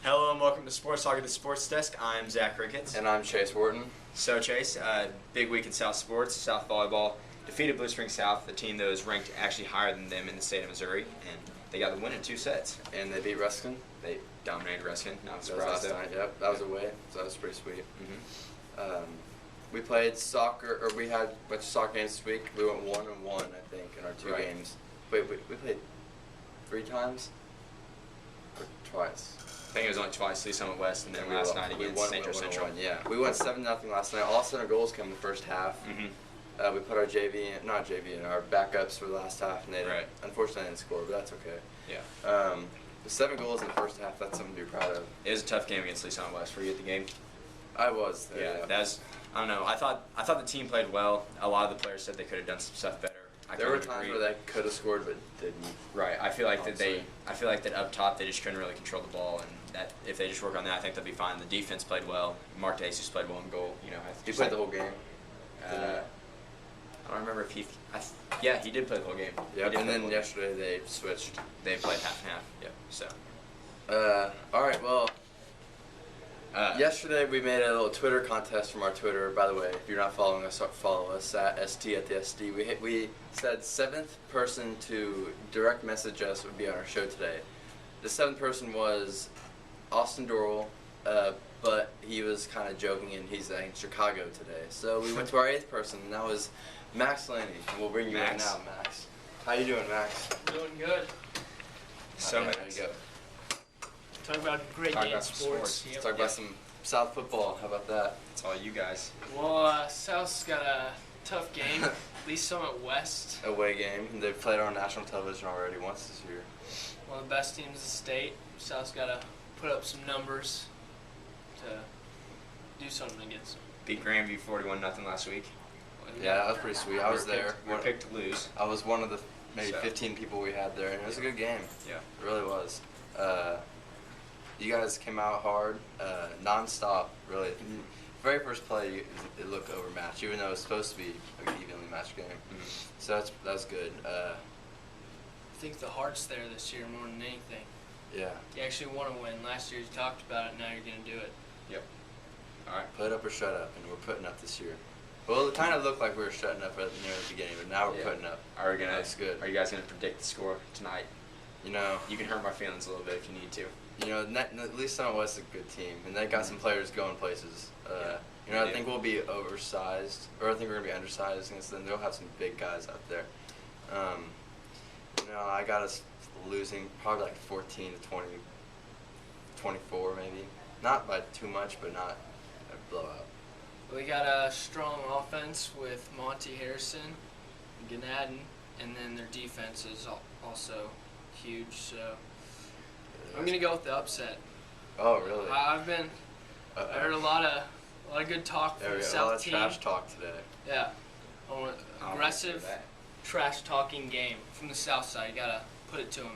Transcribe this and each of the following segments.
Hello and welcome to Sports Talk at the Sports Desk. I'm Zach Ricketts. And I'm Chase Wharton. So Chase, big week in South Sports. South Volleyball defeated Blue Spring South, the team that was ranked actually higher than them in the state of Missouri, and they got the win in 2 sets. And they beat Ruskin. They dominated Ruskin. Not That was surprised last though. night. Yep, that was away, so that was pretty sweet. Mm-hmm. We played soccer, or we had a bunch of soccer games this week. We went 1-1, I think, in our 2 Right. games. Wait, we played 3 times? Or twice? I think it was only twice, Lee Summit West, and then And we last won- night we against won- St. Joe we won Central. 1-1, yeah. We won 7-0 last night. All center goals came in the first half. Mm-hmm. We put our not JV in, our backups for the last half, and they Right. unfortunately didn't score, but that's okay. Yeah. The 7 goals in the first half, that's something to be proud of. It was a tough game against Lee Summit West. Were you at the game? I was there, Yeah. That's. I don't know. I thought the team played well. A lot of the players said they could have done some stuff better. There were times where they could have scored but didn't. Right. I feel like that Honestly. I feel like that up top they just couldn't really control the ball, and that if they just work on that, I think they'll be fine. The defense played well. Mark Jesus played well in goal. You know, He played the whole game. I don't remember if he. Yeah, he did play the whole game. Yep. And then yesterday they switched. They played half and half. Yep. So. All right. Well, yesterday we made a little Twitter contest from our Twitter. By the way, if you're not following us, follow us at st@the_SD. We said 7th person to direct message us would be on our show today. The 7th person was Austin Dorrell, but he was kind of joking and he's in Chicago today. So we went to our 8th person, and that was Max Laney. And we'll bring you in Max. now, Max. How you doing, Max? Doing good. So Okay, Max. there you go. Talk about a great Talk day in about some sports. sports. Let's talk about some South football. How about that? It's all you guys. Well, South's got a tough game. Lee Summit West, Away game. They've played on national television already once this year. one of the best teams in the state. South's got to put up some numbers to do something against them. Beat Grandview 41-0 last week. Yeah, that was pretty sweet. I was there. We were picked to lose. I was one of the maybe So. 15 people we had there, and it was a good game. Yeah. It really was. You guys came out hard, non-stop, really. Very first play, it looked overmatched, even though it was supposed to be an evenly matched game. Mhm. So that's good. I think the heart's there this year more than anything. Yeah. You actually want to win. Last year you talked about it, now you're going to do it. Yep. All right. Put up or shut up, and we're putting up this year. Well, it kind of looked like we were shutting up near the beginning, but now we're Yeah. putting up. Are we gonna? That's good. Are you guys gonna predict the score tonight? You know, You can hurt my feelings a little bit if you need to. at least Summit West is a good team, and they got some players going places. Yeah, I they think do. we'll be oversized, or I think we're gonna be undersized against them. They'll have some big guys out there. I got us losing probably like 14 to 20, 24 maybe. Not by too much, but not a blowout. We got a strong offense with Monty Harrison, Ganadin, and then their defense is also huge. So I'm going to go with the upset. Oh, really? I heard a lot of good talk There from we the go. All South that team. trash talk today. Yeah. I want I'll aggressive, answer that. trash talking game from the South side. You gotta put it to them.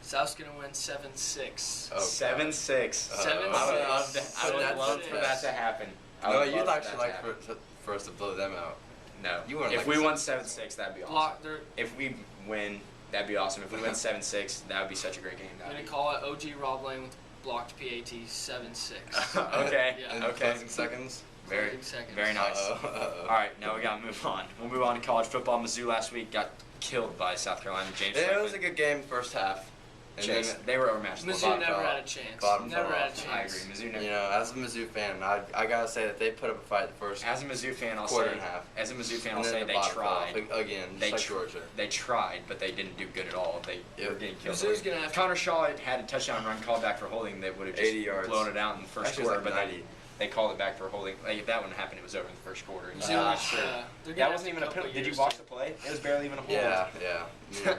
South's gonna win 7-6. Oh, 7-6. Uh, 7-6. I would love that. I would That's love it. for that to happen. I No, would you'd love for actually that like to happen. for us to blow them out. No. You wouldn't If like we to- won 7-6, that'd be awesome. Block. They're If we win, that'd be awesome. If we win 7-6, that would be such a great game. gonna That'd be- call it OG Rob Lane with blocked PAT 7-6. Okay. Yeah. And Okay. closing seconds. Very, Closing seconds. very nice. Uh-oh. All right, now we gotta move on. We'll move on to college football. Mizzou last week got killed by South Carolina. James Yeah, it Franklin. was a good game first half. And Chase, then, they were overmatched. Mizzou bottom never fell had a off. chance. Bottom Never fell had a off. I chance. agree. Mizzou never. you know, as a Mizzou fan, I gotta say that they put up a fight the first As a Mizzou fan, I'll quarter say. and a half. As a Mizzou fan, I'll and then say the they bottom fell off tried. again, They just like tr- Georgia. They tried, but they didn't do good at all. They Yep. were getting killed. Mizzou's gonna have to- Connor Shaw had a touchdown run called back for holding that would have just 80 yards. blown it out in the first Actually, it was quarter, like but 90. they called it back for holding. Like, if that wouldn't happen, it was over in the first quarter. And Mizzou, I'm not sure. they're gonna That have wasn't even a couple penalty. Did you years watch to- the play? It was barely even a hold. Yeah. Yeah.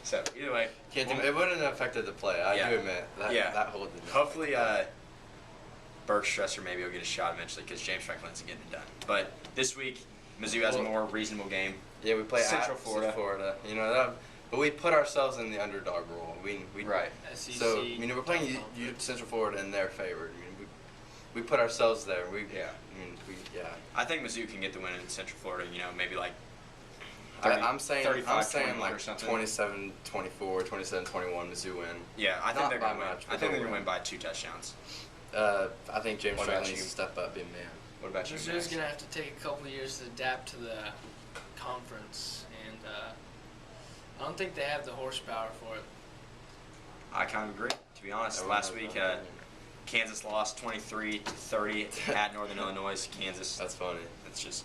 So either way, It wouldn't have affected the play. I Yeah. do admit that. Yeah. That hold didn't. hopefully Burke Stresser maybe will get a shot eventually because James Franklin's getting it done. But this week, Mizzou has a Well- more reasonable game. Yeah, we play Central at Florida. You know that, but we put ourselves in the underdog role. We Right. SEC. So we're playing Central Florida in their favor. We put ourselves there. Yeah. Yeah. I think Mizzou can get the win in Central Florida. You know, maybe like I'm saying 35-21 like or something. 27-24, 27-21 Mizzou win. Yeah, I think Not they're by going to win. much, I but think they're they'll going to win. win by 2 touchdowns. I think James What Strickland about needs you? to step up, be a man. What about you, Mizzou's Max? gonna have to take a couple years to adapt to the conference, and I don't think they have the horsepower for it. I kind of agree. To be honest, Everyone last has week their own opinion. Kansas lost 23-30 at Northern Illinois. Kansas. That's funny. It's just.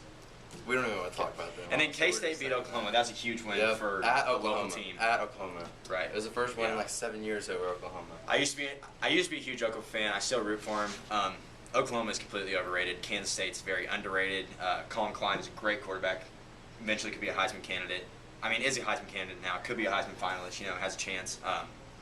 We don't even want to talk about them. And then So we're K-State just beat saying Oklahoma. that. That's a huge win Yep, for at a Oklahoma. local team. At Oklahoma. Right. It was the first win in Yeah. like 7 years over Oklahoma. I used to be a huge Oklahoma fan. I still root for him. Oklahoma is completely overrated. Kansas State's very underrated. Colin Klein is a great quarterback. Eventually could be a Heisman candidate. I mean, is a Heisman candidate now. Could be a Heisman finalist. You know, has a chance.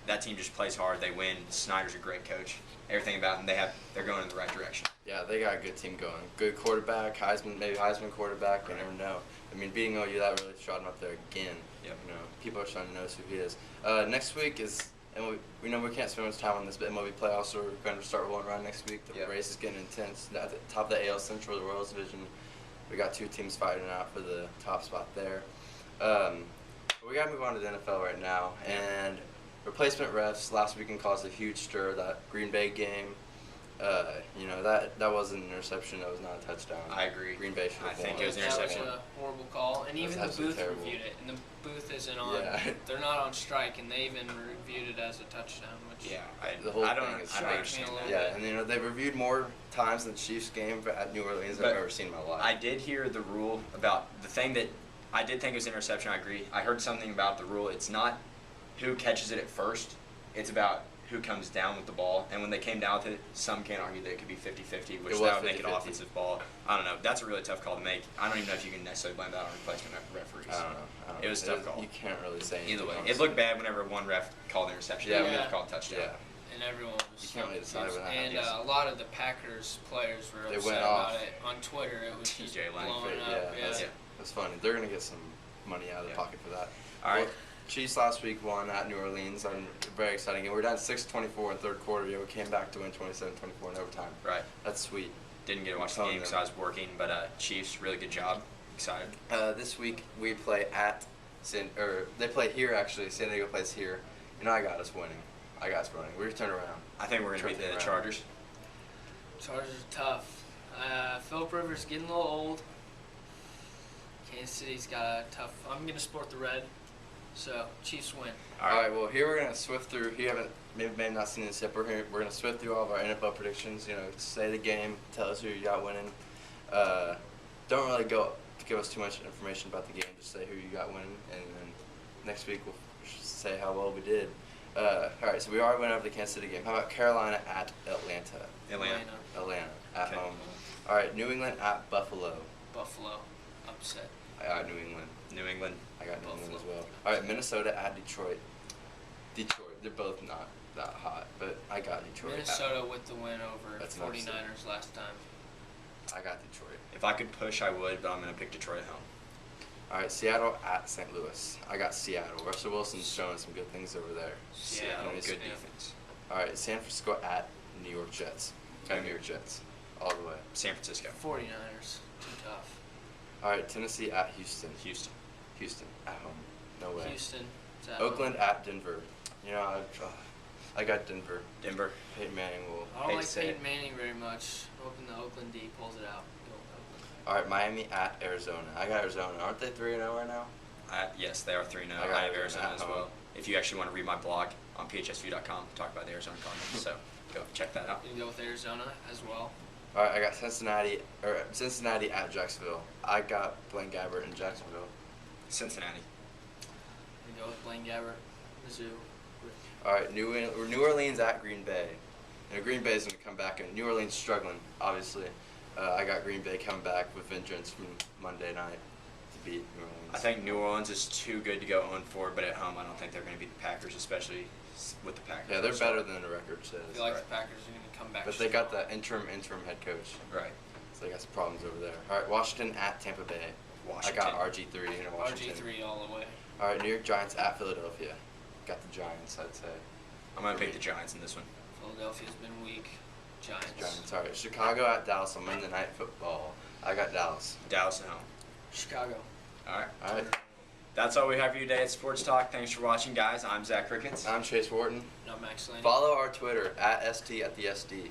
That team just plays hard. They win. Snyder's a great coach. Everything about them, they're going in the right direction. Yeah, they got a good team going. Good quarterback, maybe Heisman quarterback. You never know. I mean, beating OU, that really shot him up there again. Yep. You know, people are starting to notice who he is. Next week is, and we know we can't spend much time on this, but MLB playoffs are going to start rolling around next week. The Yep. race is getting intense. At the top of the AL Central, the Royals division, we got 2 teams fighting out for the top spot there. But we got to move on to the NFL right now. And replacement refs last weekend caused a huge stir. That Green Bay game, you know, that was an interception. That was not a touchdown. I agree. Green Bay should have I think won. it was an That interception. was a horrible call, and That was even the absolutely booth terrible. reviewed it, and the booth isn't on. Yeah. They're not on strike, and they even reviewed it as a touchdown, which Yeah, The whole I thing don't is shocked me understand a little that. Yeah, bit. and you know they've reviewed more times than the Chiefs game at New Orleans than But I've ever seen in my life. I did hear the rule about the thing that I did think was interception. I agree. I heard something about the rule. It's not who catches it at first. It's about who comes down with the ball. And when they came down with it, some can argue that it could be 50-50, which It was that would make it 50-50. offensive ball. I don't know. That's a really tough call to make. I don't even know if you can necessarily blame that on replacement referees. I don't know. It was a tough call. You can't really say anything. Either way, it honestly. looked bad whenever one ref called an interception. Yeah, the other yeah. ref called touchdown. Yeah. and everyone was You can't really decide confused. what And happens. a lot of the Packers players were They upset went about off. it on Twitter. It was just TJ blowing Langford, up. Yeah, that's funny. They're gonna get some money out of their Yeah. pocket for that. All right. Well, Chiefs last week won at New Orleans. Very exciting. And we're down 6-24 in third quarter. Yeah, we came back to win 27-24 in overtime. Right. That's sweet. Didn't get to watch the telling game because them. I was working, but Chiefs, really good job. Excited. This week we play at they play here actually. San Diego plays here. You know, I got us winning. I got us running. We're gonna turn around. I think we're going to beat Turn it the around. Chargers. Chargers are tough. Philip Rivers getting a little old. Kansas City's got a tough. I'm gonna sport the red, so Chiefs win. All right. Well, here we're gonna swift through. If you haven't maybe not seen this yet, we're gonna swift through all of our NFL predictions. You know, say the game, tell us who you got winning. Don't really give us too much information about the game. Just say who you got winning, and then next week we'll say how well we did. All right. So we already went over the Kansas City game. How about Carolina at Atlanta? Atlanta at Okay. home. All right. New England at Buffalo. Buffalo, upset. I got New England. New England. I got New England as Buffalo. well. All right, Minnesota at Detroit. Detroit, they're both not that hot, but I got Detroit. Minnesota with the win over That's an 49ers last time. I got Detroit. If I could push, I would, but I'm going to pick Detroit at home. All right, Seattle at St. Louis. I got Seattle. Russell Wilson's showing some good things over there. Seattle, Nice. good Yeah. defense. All right, San Francisco at New York Jets. New York Jets, all the way. San Francisco. 49ers, too tough. All right, Tennessee at Houston. Houston. Houston at home. No way. Houston. is at Oakland home. at Denver. You know, I got Denver. Denver. Peyton Manning will. I don't hate like to say Peyton it. Manning very much. Hoping the Oakland D pulls it out. Go with Oakland. All right, Miami at Arizona. I got Arizona. Aren't they 3-0 right now? Yes, they are 3-0. I got I have Arizona Arizona at as home. well. If you actually want to read my blog on phsvu.com, talk about the Arizona Cardinals. So go check that out. You can go with Arizona as well. All right, I got Cincinnati at Jacksonville. I got Blaine Gabbert in Jacksonville. Cincinnati. You can go with Blaine Gabbert, Mizzou. All right, New Orleans at Green Bay. You know, Green Bay is going to come back, and New Orleans struggling, obviously. I got Green Bay coming back with vengeance from Monday night to beat New Orleans. I think New Orleans is too good to go 0-4, but at home I don't think they're going to beat the Packers, especially with the Packers. Yeah, they're better than the record says. I feel like Right. the Packers are going to come back. But they got strong. the interim head coach, Right. so they got some problems over there. All right, Washington at Tampa Bay. Washington. I got RG3 in Washington. RG3 all the way. All right, New York Giants at Philadelphia. Got the Giants, I'd say. I'm going to pick the Giants in this one. Philadelphia's been weak. Giants. Giants. All right, Chicago at Dallas on Monday Night Football. I got Dallas. Dallas at home. Chicago. All right. All right. That's all we have for you today at Sports Talk. Thanks for watching, guys. I'm Zach Ricketts. I'm Chase Wharton. No, Max Lane. Follow our Twitter at ST at the SD.